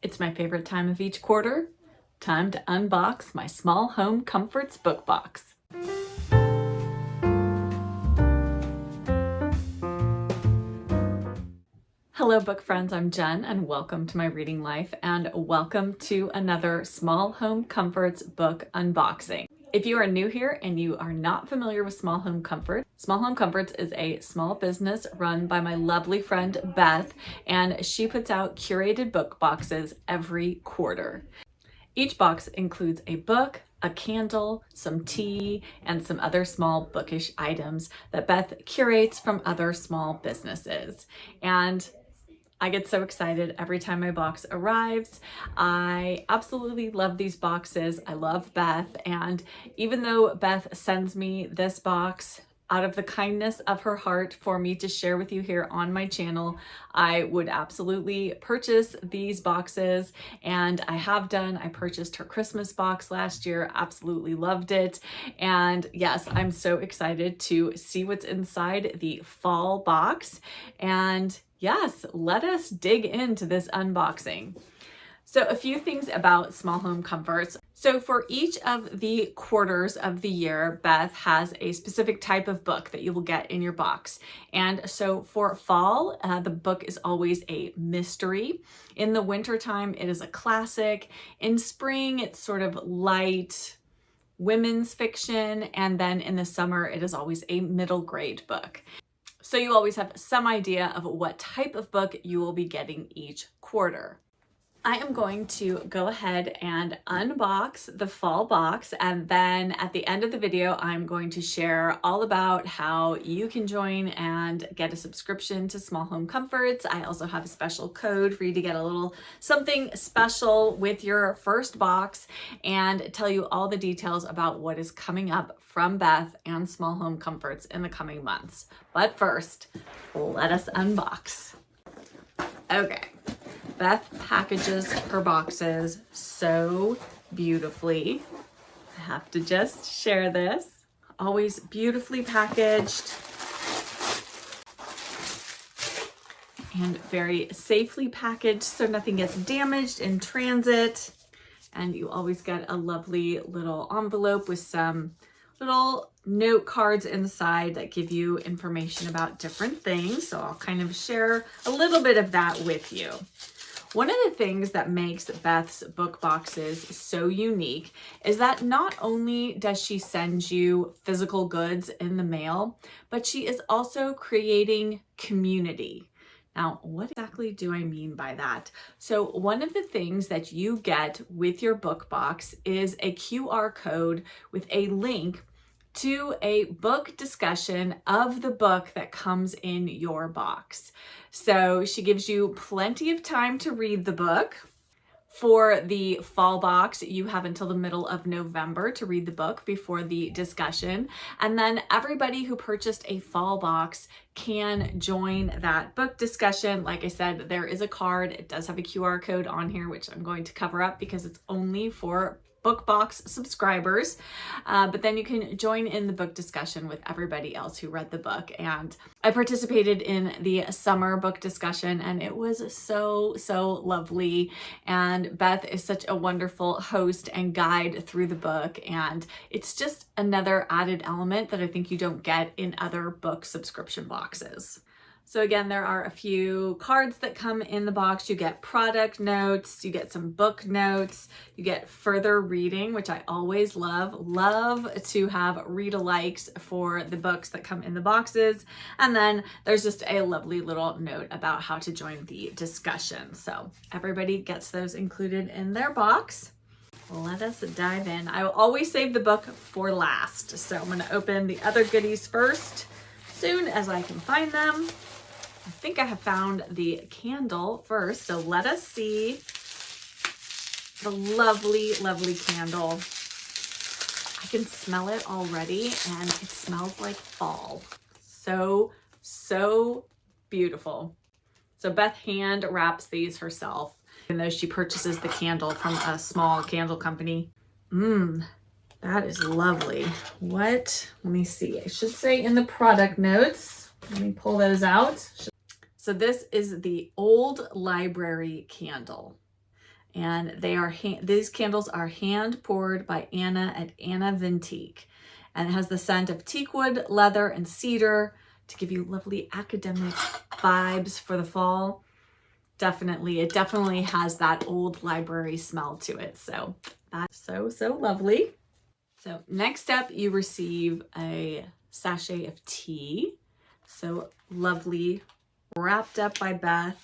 It's my favorite time of each quarter. Time to unbox my Small Home Comforts book box. Hello book friends, I'm Jen and welcome to my reading life and welcome to another Small Home Comforts book unboxing. If you are new here and you are not familiar with Small Home Comforts is a small business run by my lovely friend Beth, and she puts out curated book boxes every quarter. Each box includes a book, a candle, some tea, and some other small bookish items that Beth curates from other small businesses. And I get so excited every time my box arrives. I absolutely love these boxes. I love Beth, and even though Beth sends me this box out of the kindness of her heart for me to share with you here on my channel, I would absolutely purchase these boxes, and I have done. I purchased her Christmas box last year, absolutely loved it, and yes, I'm so excited to see what's inside the fall box. And yes, let us dig into this unboxing. So a few things about Small Home Comforts. So for each of the quarters of the year, Beth has a specific type of book that you will get in your box. And so for fall, the book is always a mystery. In the wintertime, it is a classic. In spring, it's sort of light women's fiction. And then in the summer, it is always a middle grade book. So you always have some idea of what type of book you will be getting each quarter. I am going to go ahead and unbox the fall box, and then at the end of the video I'm going to share all about how you can join and get a subscription to Small Home Comforts. I also have a special code for you to get a little something special with your first box, and tell you all the details about what is coming up from Beth and Small Home Comforts in the coming months. But first, let us unbox. Okay. Beth packages her boxes so beautifully. I have to just share this. Always beautifully packaged and very safely packaged so nothing gets damaged in transit. And you always get a lovely little envelope with some little note cards inside that give you information about different things. So I'll kind of share a little bit of that with you. One of the things that makes Beth's book boxes so unique is that not only does she send you physical goods in the mail, but she is also creating community. Now, what exactly do I mean by that? So one of the things that you get with your book box is a QR code with a link to a book discussion of the book that comes in your box. So she gives you plenty of time to read the book. For the fall box, you have until the middle of November to read the book before the discussion. And then everybody who purchased a fall box can join that book discussion. Like I said, there is a card. It does have a QR code on here, which I'm going to cover up because it's only for book box subscribers, but then you can join in the book discussion with everybody else who read the book. And I participated in the summer book discussion, and it was so lovely. And Beth is such a wonderful host and guide through the book, and it's just another added element that I think you don't get in other book subscription boxes. So again, there are a few cards that come in the box. You get product notes, you get some book notes, you get further reading, which I always love to have read-alikes for the books that come in the boxes. And then there's just a lovely little note about how to join the discussion. So everybody gets those included in their box. Let us dive in. I will always save the book for last. So I'm going to open the other goodies first, soon as I can find them. I think I have found the candle first, so let us see the lovely candle. I can smell it already, and it smells like fall. So beautiful. So Beth hand wraps these herself, even though she purchases the candle from a small candle company. That is lovely. What? Let me see. I should say in the product notes. Let me pull those out. So this is the Old Library candle. And these candles are hand poured by Anna at Anna Vintique. And it has the scent of teakwood, leather, and cedar to give you lovely academic vibes for the fall. It definitely has that old library smell to it. So that's so lovely. So next up, you receive a sachet of tea. So lovely, wrapped up by Beth.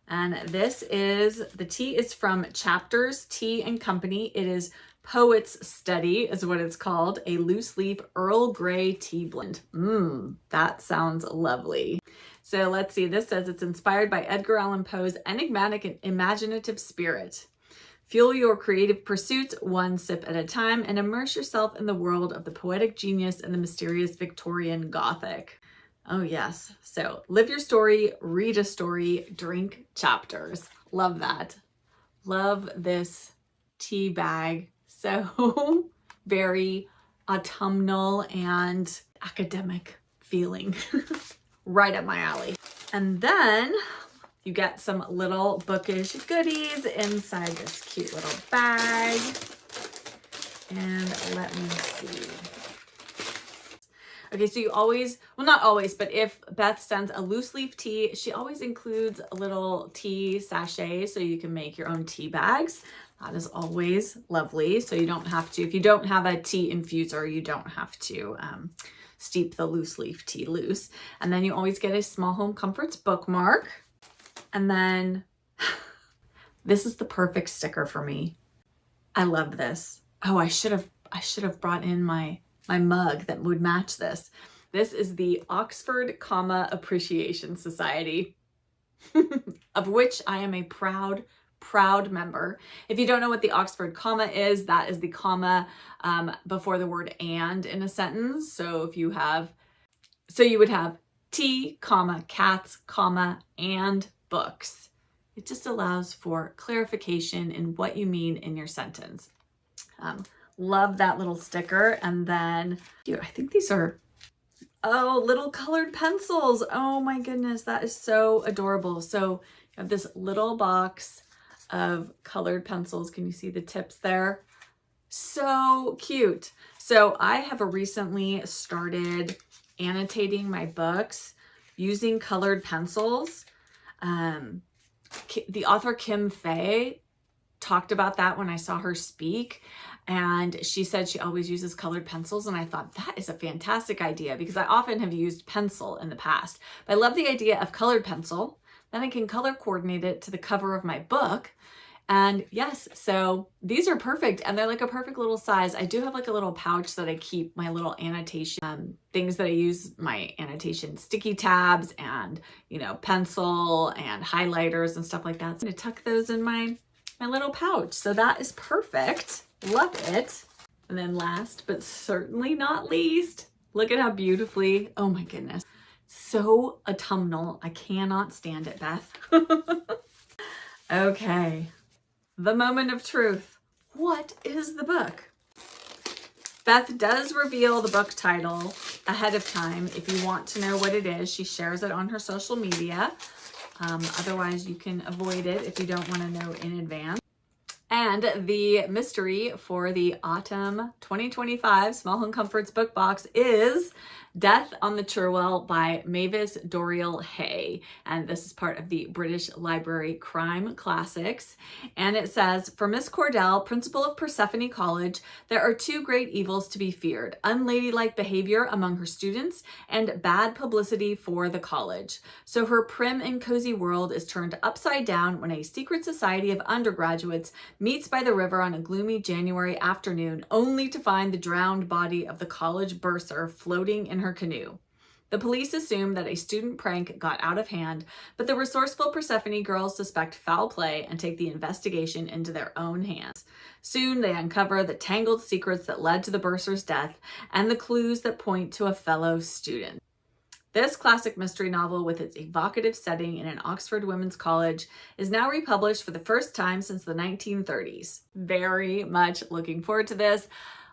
And the tea is from Chapters Tea and Company. It is Poet's Study is what it's called. A loose leaf Earl Grey tea blend. That sounds lovely. So let's see, this says it's inspired by Edgar Allan Poe's enigmatic and imaginative spirit. Fuel your creative pursuits one sip at a time and immerse yourself in the world of the poetic genius and the mysterious Victorian Gothic. Oh yes, so live your story, read a story, drink Chapters. Love that. Love this tea bag. So very autumnal and academic feeling. Right up my alley. And then you get some little bookish goodies inside this cute little bag. And let me see. Okay, so you always, well, not always, but if Beth sends a loose leaf tea, she always includes a little tea sachet so you can make your own tea bags. That is always lovely. So you don't have to, if you don't have a tea infuser, you don't have to steep the loose leaf tea loose. And then you always get a Small Home Comforts bookmark. And then this is the perfect sticker for me. I love this. Oh, I should have brought in my mug that would match this. This is the Oxford Comma Appreciation Society, of which I am a proud member. If you don't know what the Oxford comma is, that is the comma before the word and in a sentence. So if you would have tea, comma, cats, comma, and books. It just allows for clarification in what you mean in your sentence. Love that little sticker. And then, I think these are, little colored pencils. Oh my goodness, that is so adorable. So you have this little box of colored pencils. Can you see the tips there? So cute. So I have recently started annotating my books using colored pencils. The author Kim Fay talked about that when I saw her speak, and she said she always uses colored pencils, and I thought that is a fantastic idea because I often have used pencil in the past. But I love the idea of colored pencil. Then I can color coordinate it to the cover of my book. And yes, so these are perfect, and they're like a perfect little size. I do have like a little pouch that I keep my little annotation things that I use, my annotation sticky tabs and, pencil and highlighters and stuff like that. So I'm gonna tuck those in my little pouch. So that is perfect. Love it. And then last but certainly not least, look at how beautifully, oh my goodness, so autumnal. I cannot stand it, Beth. Okay. The moment of truth. What is the book? Beth does reveal the book title ahead of time. If you want to know what it is, she shares it on her social media. Otherwise, you can avoid it if you don't want to know in advance. And the mystery for the Autumn 2025 Small Home Comforts book box is Death on the Cherwell by Mavis Doriel Hay. And this is part of the British Library Crime Classics. And it says, for Miss Cordell, principal of Persephone College, there are two great evils to be feared: unladylike behavior among her students and bad publicity for the college. So her prim and cozy world is turned upside down when a secret society of undergraduates meets by the river on a gloomy January afternoon, only to find the drowned body of the college bursar floating in her canoe. The police assume that a student prank got out of hand, but the resourceful Persephone girls suspect foul play and take the investigation into their own hands. Soon they uncover the tangled secrets that led to the bursar's death and the clues that point to a fellow student. This classic mystery novel, with its evocative setting in an Oxford women's college, is now republished for the first time since the 1930s. Very much looking forward to this.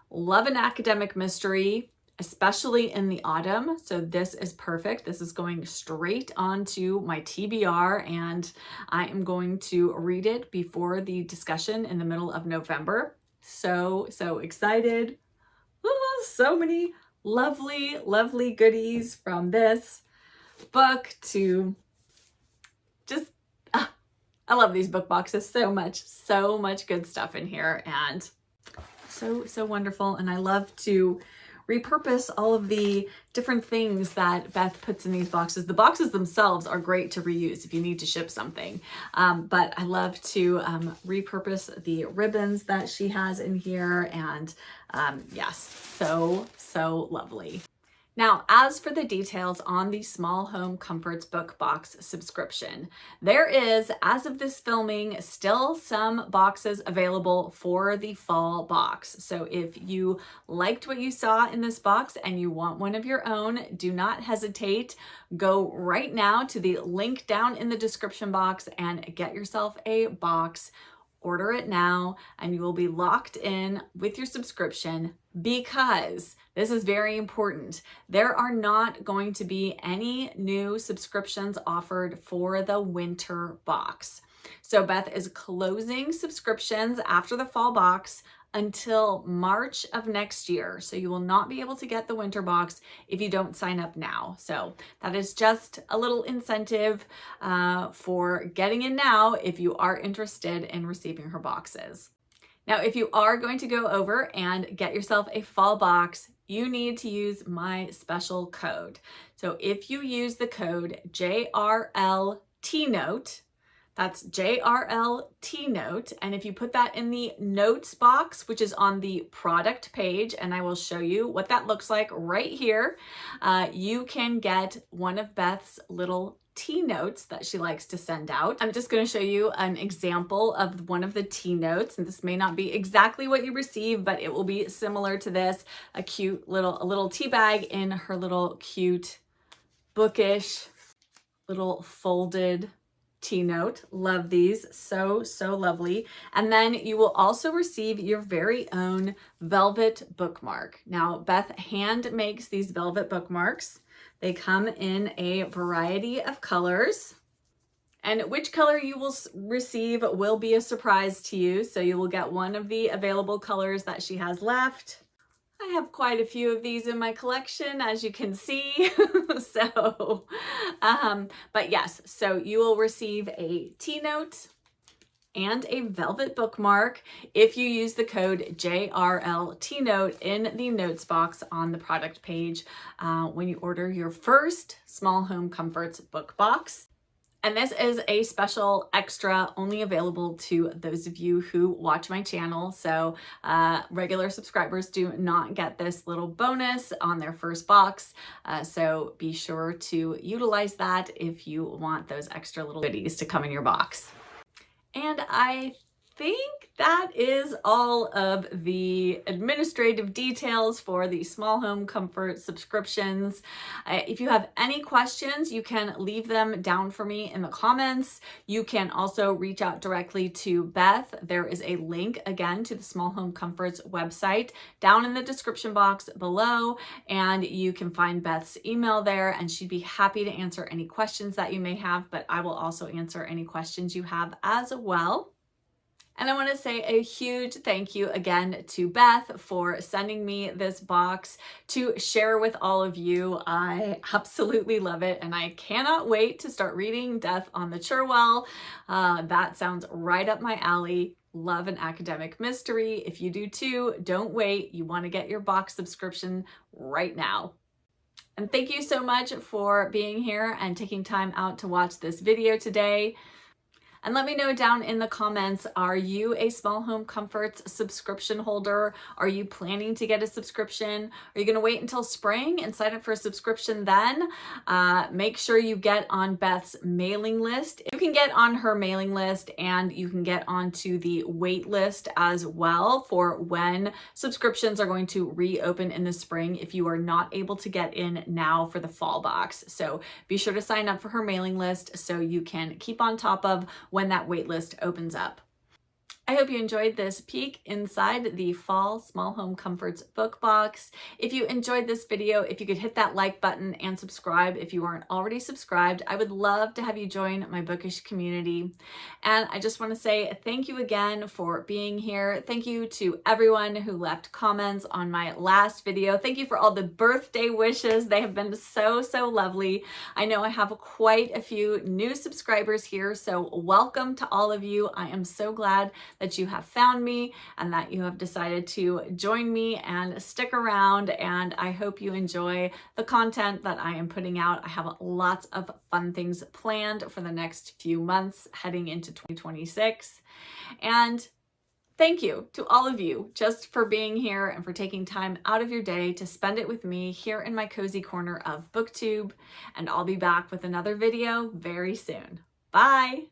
Love an academic mystery. especially in the autumn. So this is perfect. This is going straight onto my TBR, and I am going to read it before the discussion in the middle of November. So excited. Oh, so many lovely, lovely goodies from this book to just, I love these book boxes so much good stuff in here, and so wonderful. And I love to repurpose all of the different things that Beth puts in these boxes. The boxes themselves are great to reuse if you need to ship something, but I love to repurpose the ribbons that she has in here, and yes, so lovely. Now, as for the details on the Small Home Comforts book box subscription, there is, as of this filming, still some boxes available for the fall box. So if you liked what you saw in this box and you want one of your own, do not hesitate. Go right now to the link down in the description box and get yourself a box. Order it now, and you will be locked in with your subscription, because this is very important. There are not going to be any new subscriptions offered for the winter box. So Beth is closing subscriptions after the fall box until March of next year. So you will not be able to get the winter box if you don't sign up now. So that is just a little incentive for getting in now if you are interested in receiving her boxes. Now, if you are going to go over and get yourself a fall box, you need to use my special code. So if you use the code JRLTEANOTE, that's JRLTEANOTE, and if you put that in the notes box, which is on the product page, and I will show you what that looks like right here, you can get one of Beth's little tea notes that she likes to send out. I'm just going to show you an example of one of the tea notes, and this may not be exactly what you receive, but it will be similar to this, a little tea bag in her little cute bookish little folded tea note. Love these. So lovely. And then you will also receive your very own velvet bookmark. Now, Beth hand makes these velvet bookmarks. They come in a variety of colors, and which color you will receive will be a surprise to you. So you will get one of the available colors that she has left. I have quite a few of these in my collection, as you can see. But yes, so you will receive a tea note and a velvet bookmark if you use the code JRLTEANOTE in the notes box on the product page when you order your first Small Home Comforts book box. And this is a special extra only available to those of you who watch my channel. So regular subscribers do not get this little bonus on their first box. So be sure to utilize that if you want those extra little goodies to come in your box. And I think that is all of the administrative details for the Small Home Comfort subscriptions. If you have any questions, you can leave them down for me in the comments. You can also reach out directly to Beth. There is a link again to the Small Home Comforts website down in the description box below, and you can find Beth's email there, and she'd be happy to answer any questions that you may have, but I will also answer any questions you have as well. And I want to say a huge thank you again to Beth for sending me this box to share with all of you. I absolutely love it, and I cannot wait to start reading Death on the Cherwell. That sounds right up my alley. Love an academic mystery. If you do too, don't wait. You want to get your box subscription right now. And thank you so much for being here and taking time out to watch this video today. And let me know down in the comments, are you a Small Home Comforts subscription holder? Are you planning to get a subscription? Are you going to wait until spring and sign up for a subscription then? Make sure you get on Beth's mailing list. You can get on her mailing list, and you can get onto the wait list as well for when subscriptions are going to reopen in the spring if you are not able to get in now for the fall box. So be sure to sign up for her mailing list so you can keep on top of when that wait list opens up. I hope you enjoyed this peek inside the Fall Small Home Comforts book box. If you enjoyed this video, if you could hit that like button and subscribe if you aren't already subscribed, I would love to have you join my bookish community. And I just want to say thank you again for being here. Thank you to everyone who left comments on my last video. Thank you for all the birthday wishes. They have been so, so lovely. I know I have quite a few new subscribers here, so welcome to all of you. I am so glad that you have found me and that you have decided to join me and stick around, and I hope you enjoy the content that I am putting out. I have lots of fun things planned for the next few months heading into 2026, and thank you to all of you just for being here and for taking time out of your day to spend it with me here in my cozy corner of BookTube, and I'll be back with another video very soon. Bye!